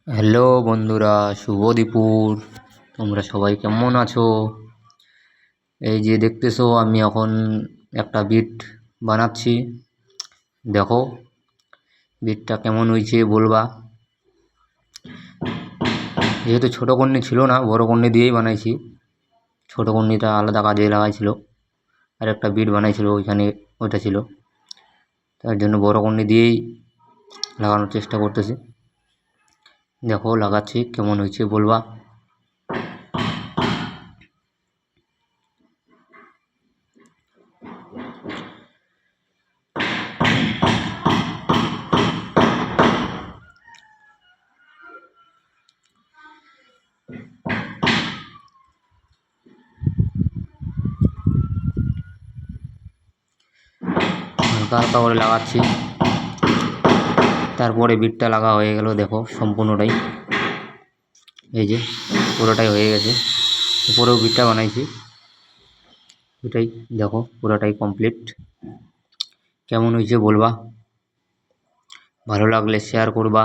Hello বন্ধুরা, শুভ দুপুর। তোমরা সবাই কেমন আছো? এই যে দেখতেছো, আমি এখন একটা বিট বানাচ্ছি। দেখো বিটটা কেমন হয়েছে বলবা। যেহেতু ছোটো কর্নি ছিল না, বড় কর্নি দিয়েই বানাইছি। ছোটো কর্নিটা আলাদা কাজে লাগাইছিল, আর একটা বিট বানাইছিল ওইখানে, ওইটা ছিল। তার জন্য বড় কর্নি দিয়েই লাগানোর চেষ্টা করতেছি। দেখো লাগাচ্ছি, কেমন হয়েছে বলবা। হালকা হালকা করে লাগাচ্ছি, তারপরে বিটটা লাগা হয়ে গেল। দেখো সম্পূর্ণটাই, এই যে পুরোটাই হয়ে গেছে। উপরেও বিটটা বানাইছি, এটাই দেখো পুরোটাই কমপ্লিট। কেমন হয়েছে বলবা, ভালো লাগলে শেয়ার করবা।